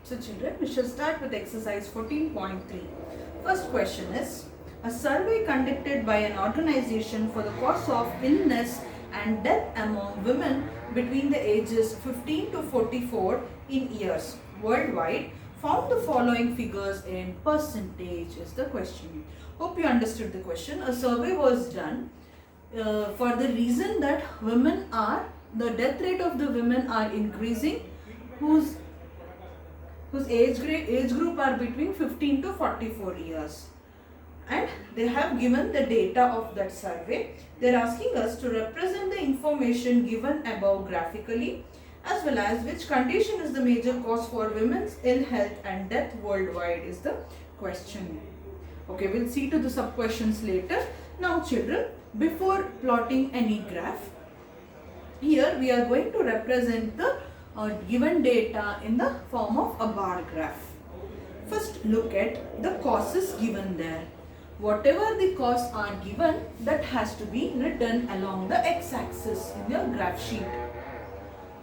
So children, we shall start with exercise 14.3. First question is, a survey conducted by an organization for the cause of illness and death among women between the ages 15 to 44 in years worldwide found the following figures in percentage is the question. Hope you understood the question. A survey was done for the reason that the death rate of the women are increasing whose age group are between 15 to 44 years, and they have given the data of that survey. They are asking us to represent the information given above graphically, as well as which condition is the major cause for women's ill health and death worldwide is the question. Okay, we'll see to the sub questions later. Now children, before plotting any graph, here we are going to represent the given data in the form of a bar graph. First look at the causes given there. Whatever the causes are given, that has to be written along the x-axis in your graph sheet.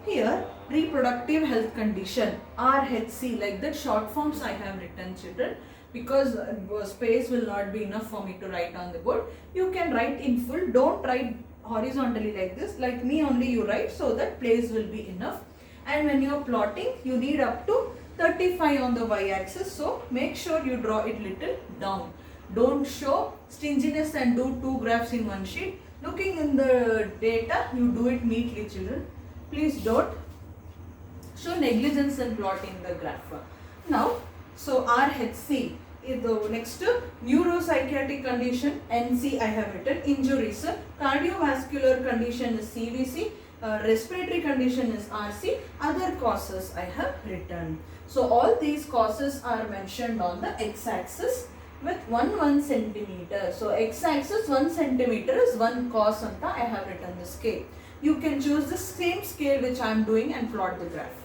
Here, reproductive health condition, RHC, like that short forms I have written children, because space will not be enough for me to write on the board. You can write in full, don't write horizontally like this, like me only you write, so that place will be enough. And when you are plotting, you need up to 35 on the y-axis, so make sure you draw it little down. Don't show stinginess and do two graphs in one sheet. Looking in the data, you do it neatly children. Please don't show negligence in plotting the graph. Now, so RHC is the next neuropsychiatric condition, NC I have written, injuries, cardiovascular condition is CVC, respiratory condition is RC, other causes I have written. So all these causes are mentioned on the x-axis with 1 centimeter. So x-axis 1 centimeter is one cause anta I have written the scale. You can choose the same scale which I am doing and plot the graph.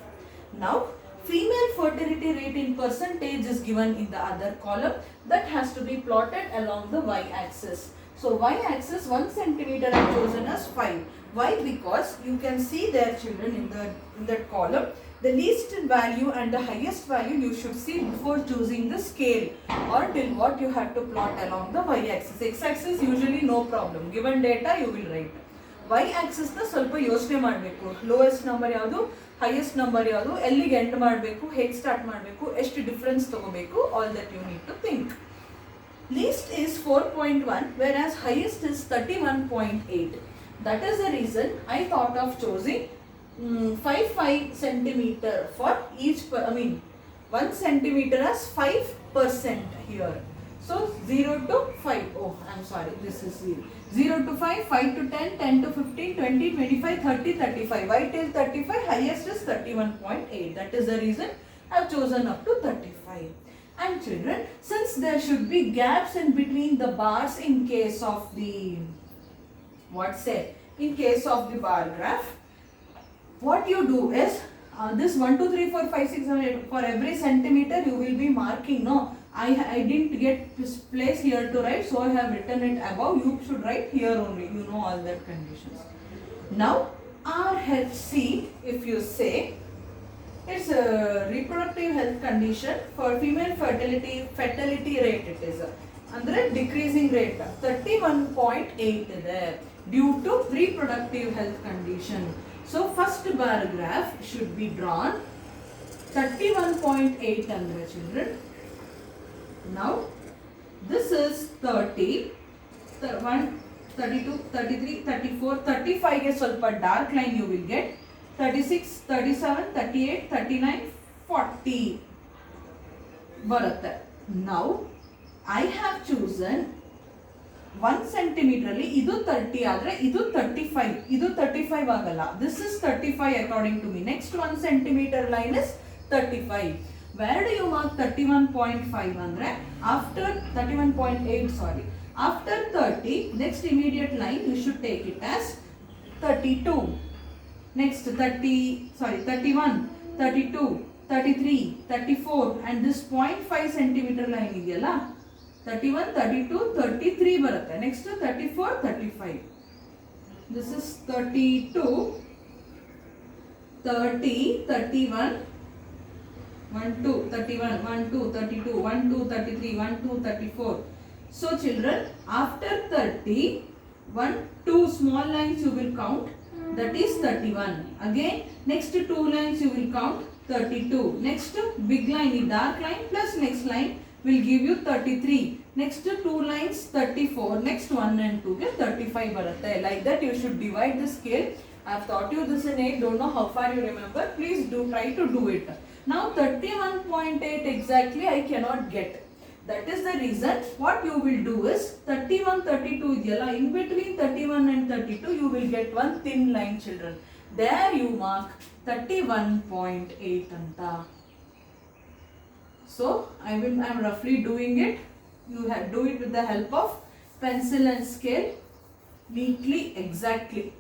Now female fertility rate in percentage is given in the other column, that has to be plotted along the y-axis. So y-axis 1 centimeter I have chosen as 5. Why? Because you can see there children in that column, the least value and the highest value you should see before choosing the scale or till what you have to plot along the y-axis. X-axis usually no problem, given data you will write. Y-axis na ಸ್ವಲ್ಪ ಯೋಚನೆ ಮಾಡಬೇಕು, lowest number ಯಾವುದು, highest number ಯಾವುದು, ಎಲ್ಲಿಗೆ end ಮಾಡಬೇಕು, ಹೇಗೆ start ಮಾಡಬೇಕು, ಎಷ್ಟು ಡಿಫರೆನ್ಸ್ ತಗೋಬೇಕು, all that you need to think. Least is 4.1 whereas highest is 31.8. That is the reason I thought of choosing 5 centimeter for each, 1 centimeter as 5% here. So 0 to 5, oh I am sorry, this is 0. 0 to 5, 5 to 10, 10 to 15, 20, 25, 30, 35. Why till 35? Highest is 31.8. That is the reason I have chosen up to 35. And children, since there should be gaps in between the bars in case of the, in case of the bar graph, what you do is, this 1, 2, 3, 4, 5, 6, 7, 8, for every centimeter you will be marking, no? I didn't get this place here to write, so I have written it above. You should write here only, you know all that conditions. Now, RHC, if you say, it's a reproductive health condition for female fertility rate it is. Andre decreasing rate, 31.8 there due to reproductive health condition. So, first bar graph should be drawn 31.8 andre children. Now, this is 30, 31, 32, 33, 34, 35 is ಸ್ವಲ್ಪ dark line you will get, 36, 37, 38, 39, 40 ಬರುತ್ತೆ. Now, I have chosen 1 centimeter ಅಲ್ಲಿ ಇದು 30 ಆದರೆ ಇದು 35, ಇದು 35 ಆಗಲ್ಲ. This is 35 according to me. Next 1 centimeter line is 35. Where do you mark 31.5 andre? After 31.8, sorry. After 30, next immediate line you should take it as 32. Next 31, 32, 33, 34 and this 0.5 centimeter line ಇದೆಯಲ್ಲ, 31, 32, 33 ಬರುತ್ತೆ. Next 34, 35. This is 32, 30, 31, 1, 2, 31, 1, 2, 32, 1, 2, 33, 1, 2, 34. So children, after 30, 1, 2 small lines you will count, that is 31. Again, next 2 lines you will count 32. Next big line, the dark line plus next line will give you 33. Next 2 lines 34. Next 1 and 2 get 35 baratte. Like that you should divide the scale. I have taught you this in 8. Don't know how far you remember. Please do try to do it. Now 31.8 exactly I cannot get. That is the reason what you will do is 31, 32 idiyalla, in between 31 and 32 you will get one thin line children. There you mark 31.8 anta. So I am roughly doing it. You have do it with the help of pencil and scale neatly exactly.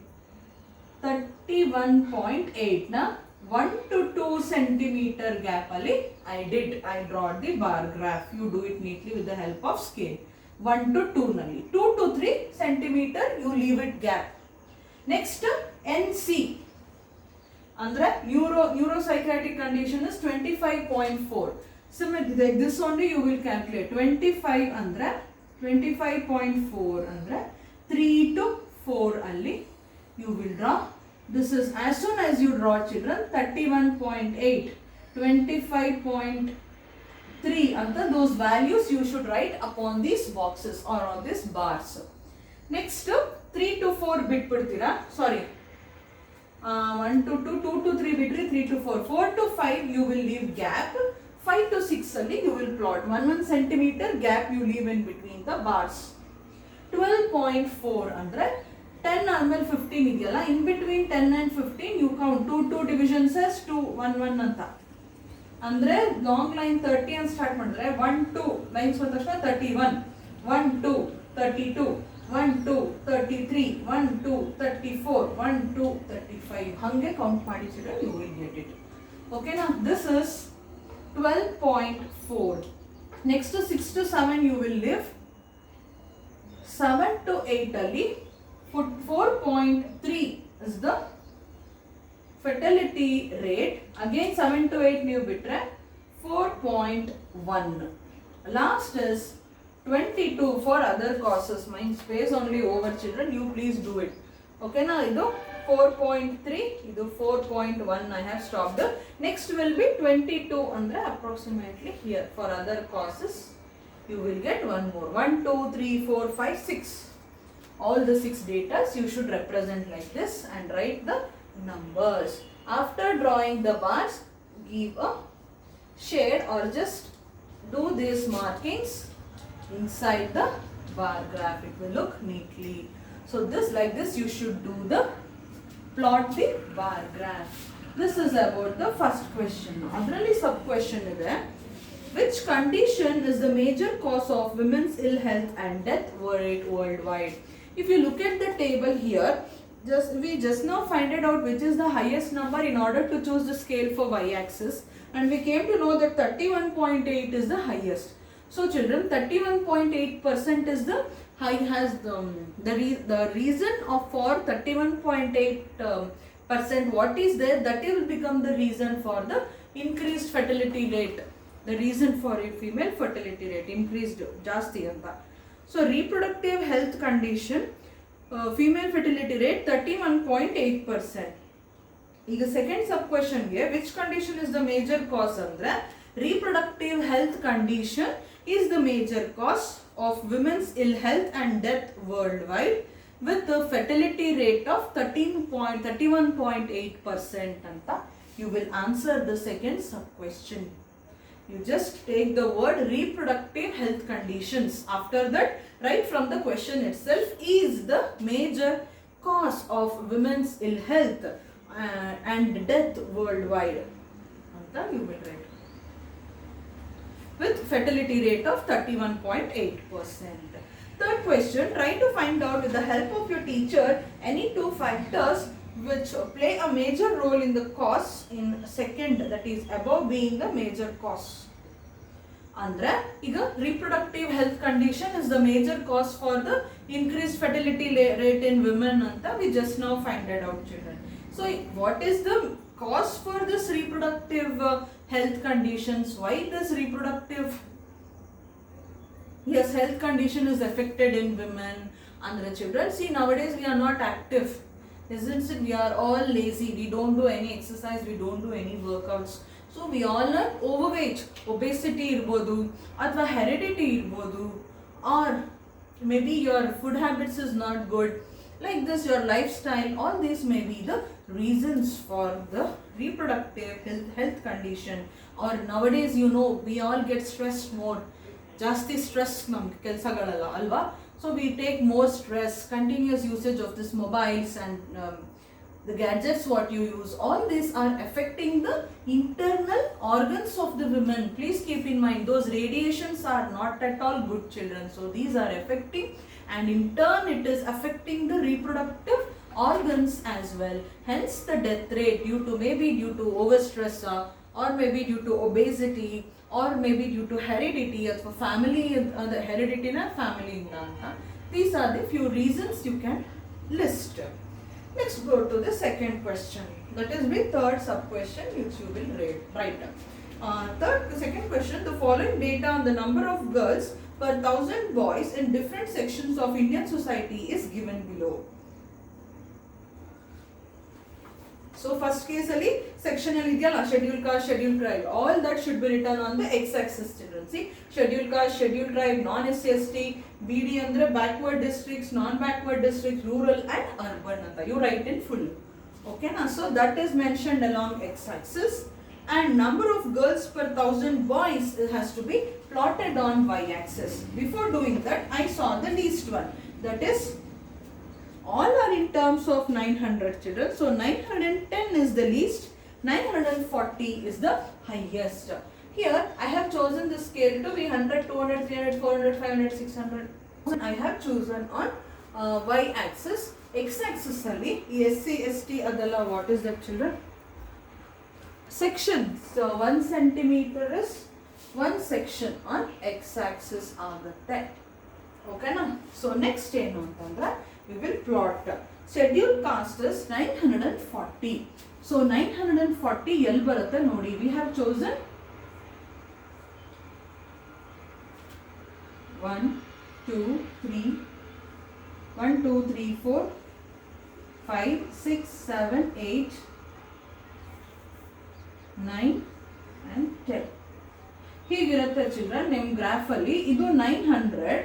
31.8 na 1 to 2 centimeter gap ali I draw the bar graph. You do it neatly with the help of scale. 1 to 2 nalli. 2 to 3 centimeter you leave it gap. Next NC. Andre neuropsychiatric condition is 25.4. Similarly, like this only you will calculate. 25 andre 25.4 andre 3 to 4 alli you will draw. This is as soon as you draw children 31.8, 25.3 anta those values you should write upon these boxes or on these bars. Next 3 to 4 bit pidtira. Sorry. 1 to 2, 2 to 3 bitri, 3 to 4. 4 to 5 you will leave gap. 5 to 6 alli you will plot 1 centimeter gap you leave in between the bars. 12.4 andre 10 normal 15 idiyalla, in between 10 and 15 you count 2 divisions as 2 1 1 anta. Andre long line 30 and start madre 1 2 lines ಬಂದ ತಕ್ಷಣ 31 1 2 32 1 2 33 1 2 34 1 2 35 hange count ಮಾಡಿ children you will get it. Okay, now this is 12.4. Next to 6 to 7 you will leave. 7 to 8 alli 4.3 is the fertility rate. Again 7 to 8 new bitre 4.1. Last is 22 for other causes. Mind space only over children. You please do it. Okay, now idu 4.3, idu 4.1 I have stopped. Next will be 22 andre approximately here for other causes. You will get one more. 1, 2, 3, 4, 5, 6. All the 6 data you should represent like this and write the numbers. After drawing the bars, give a shade or just do these markings inside the bar graph. It will look neatly. So this like this you should do the plot the bar graph. This is about the first question. Adralli sub question ide. Which condition is the major cause of women's ill health and death rate worldwide? If you look at the table here, we just now find it out which is the highest number in order to choose the scale for y-axis, and we came to know that 31.8 is the highest. So children, 31.8% is the high has the reason of for 31.8% what is there, that will become the reason for the increased fertility rate. The reason for a female fertility rate increased ಜಾಸ್ತಿ ಅಂತ. So reproductive health condition, female fertility rate 31.8%. ಈಗ second sub question ಗೆ which condition is the major cause ಅಂದ್ರೆ reproductive health condition is the major cause of women's ill health and death worldwide with the fertility rate of 31.8% anta. You will answer the second sub question. You just take the word reproductive health conditions. After that, right from the question itself, is the major cause of women's ill health and death worldwide. Anta you will write. With fertility rate of 31.8%. Third question, try to find out with the help of your teacher any 2 factors which play a major role in the cause in second, that is above being the major cause. Andre, iga reproductive health condition is the major cause for the increased fertility rate in women anta we just now find it out children. So what is the cause for this reproductive health conditions. Why this reproductive? Yes, health condition is affected in women and the children. See, nowadays we are not active, isn't it? We are all lazy. We don't do any exercise. We don't do any workouts. So we all are overweight. Obesity irbodu, athwa heredity irbodu, or maybe your food habits is not good. Like this, your lifestyle, all these may be the reasons for the reproductive health condition. Or nowadays, you know, we all get stressed more. ಜಾಸ್ತಿ stress ನಮ್ಗೆ ಕೆಲಸಗಳಲ್ಲ ಅಲ್ವಾ. So we take more stress, continuous usage of this mobiles and the gadgets what you use, all these are affecting the internal organs of the women. Please keep in mind, those radiations are not at all good, children. So these are affecting, and in turn it is affecting the reproductive organs as well. Hence the death rate due to overstress, or maybe due to obesity, or maybe due to heredity, or family, the heredity na family inda. These are the few reasons you can list. Let's go to the second question. That is the third sub question which you will write. Second question, the following data on the number of girls per 1000 boys in different sections of Indian society is given below. So first case ali sectional idiyala, scheduled caste, scheduled tribe, all that should be written on the x-axis, children. See, scheduled caste, scheduled tribe, non-SC/ST, BD andre backward districts, non-backward districts, rural and urban anta you write in full. Okay na? So that is mentioned along x-axis, and number of girls per 1000 boys has to be plotted on y-axis. Before doing that, I saw the least one, that is all are in terms of 900, children. So 910 is the least, 940 is the highest. Here I have chosen the scale to be 100, 200, 300, 400, 500, 600. I have chosen on y-axis. X-axis ali SC/ST adala, what is that, children? Section. So 1 centimeter is 1 section on x-axis agutte. Okay na? So next ಏನು ಅಂತಂದ್ರೆ we will plot. Scheduled caste is 940. So 940 ಎಲ್ಲಿ ಬರುತ್ತೆ ನೋಡಿ. We have chosen 1, 2, 3, 4, 5, 6, 7, 8, 9 and 10. ಹೀಗಿರುತ್ತೆ children ನಿಮ್ಮ graph ಅಲ್ಲಿ. ಇದು 900,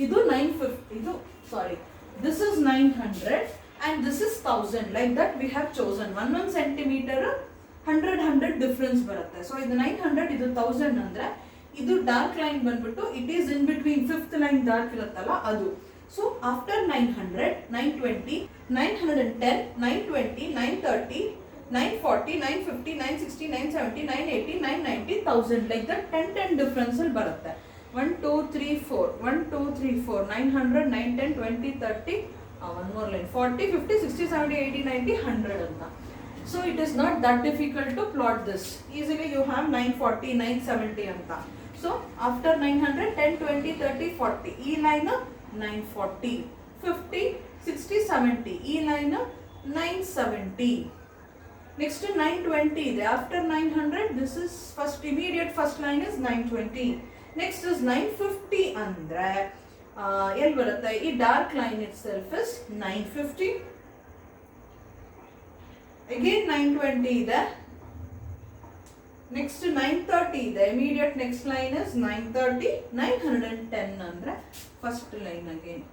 ಇದು 950, ಇದು ಸಾರಿ, this is 900 and this is 1000. Like that we have chosen 1 centimeter 100 difference ಬರುತ್ತೆ. So ಇದು 900, ಇದು 1000 ಅಂದ್ರೆ ಇದು ಡಾರ್ಕ್ ಲೈನ್ ಬಂದ್ಬಿಟ್ಟು it is in between, fifth line dark ಇರುತ್ತಲ್ಲ ಅದು. So after 900, 920, 910, 920, 930, 940, 950, 960, 970, 980, 990, 1000. Like that 10 difference ಅಲ್ಲಿ ಬರುತ್ತೆ. 1, 2, 3, 4, 1, 2, 3, 4, 900, 910, 20, 30, one more line, 40, 50, 60, 70, 80, 90, 100 anta. So it is not that difficult to plot this. Easily you have 940, 970 anta. So after 900, 10, 20, 30, 40. E line 940, 50, 60, 70. E line 970. Next to 920. After 900, this is immediate first line is 920. Next is 950 andre ಎಲ್ಲಿ ಬರುತ್ತೆ, ಈ dark line it self is 950. Again 920 ಇದೆ. Next 930 ಇದೆ. Immediate next line is 930. 910 ಅಂದ್ರೆ first line again.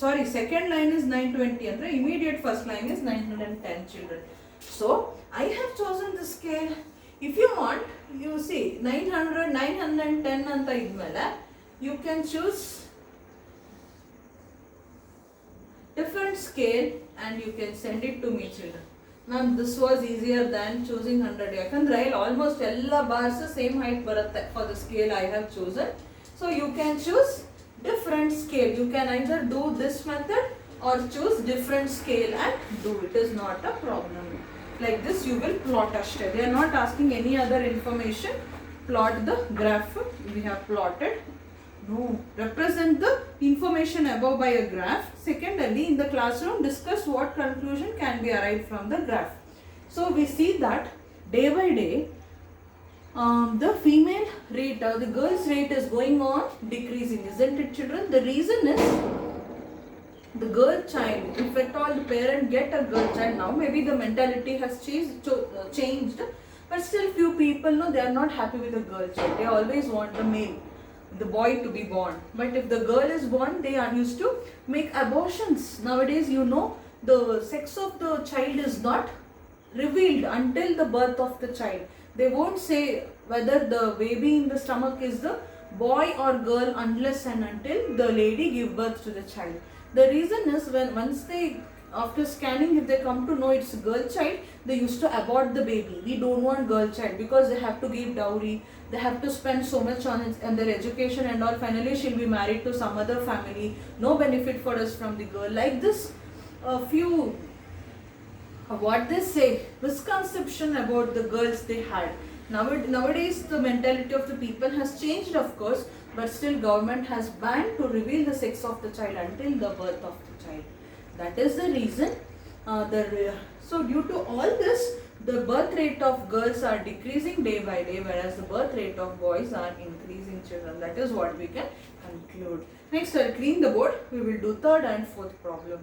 Sorry, second line is 920 ಅಂದ್ರೆ immediate first line is 910, children. So I have chosen the scale. If you want, you see 900, 910 ಅಂತ ಇದ್ಮೇಲೆ you can choose different scale and you can send it to me, children. Ma'am, this was easier than choosing 100. ಯಾಕಂದ್ರೆ ಇಲ್ಲಿ almost ಎಲ್ಲ bars same height ಬರುತ್ತೆ for the scale I have chosen. So you can choose different scale. You can either do this method or choose different scale and do it. Is not a problem. Like this you will plot ashte. They are not asking any other information. Plot the graph we have plotted. No, represent the information above by a graph. Secondly, in the classroom discuss what conclusion can be arrived from the graph. So we see that day by day The female rate, the girls rate is going on decreasing, isn't it, children? The reason is the girl child. If at all the parent get a girl child now, maybe the mentality has changed, but still few people know they are not happy with a girl child. They always want the male, the boy to be born. But if the girl is born, they are used to make abortions. Nowadays, the sex of the child is not revealed until the birth of the child. They won't say whether the baby in the stomach is the boy or girl unless and until the lady give birth to the child. The reason is when once they, after scanning, if they come to know it's a girl child, they used to abort the baby. We don't want girl child because they have to give dowry, they have to spend so much on it and their education and all. Finally she'll be married to some other family, no benefit for us from the girl. Like this, a few what they say, misconception about the girls they had. Nowadays the mentality of the people has changed, of course, but still government has banned to reveal the sex of the child until the birth of the child. That is the reason. So due to all this, the birth rate of girls are decreasing day by day, whereas the birth rate of boys are increasing, children. That is what we can conclude. Next, I'll clean the board. We will do third and fourth problem.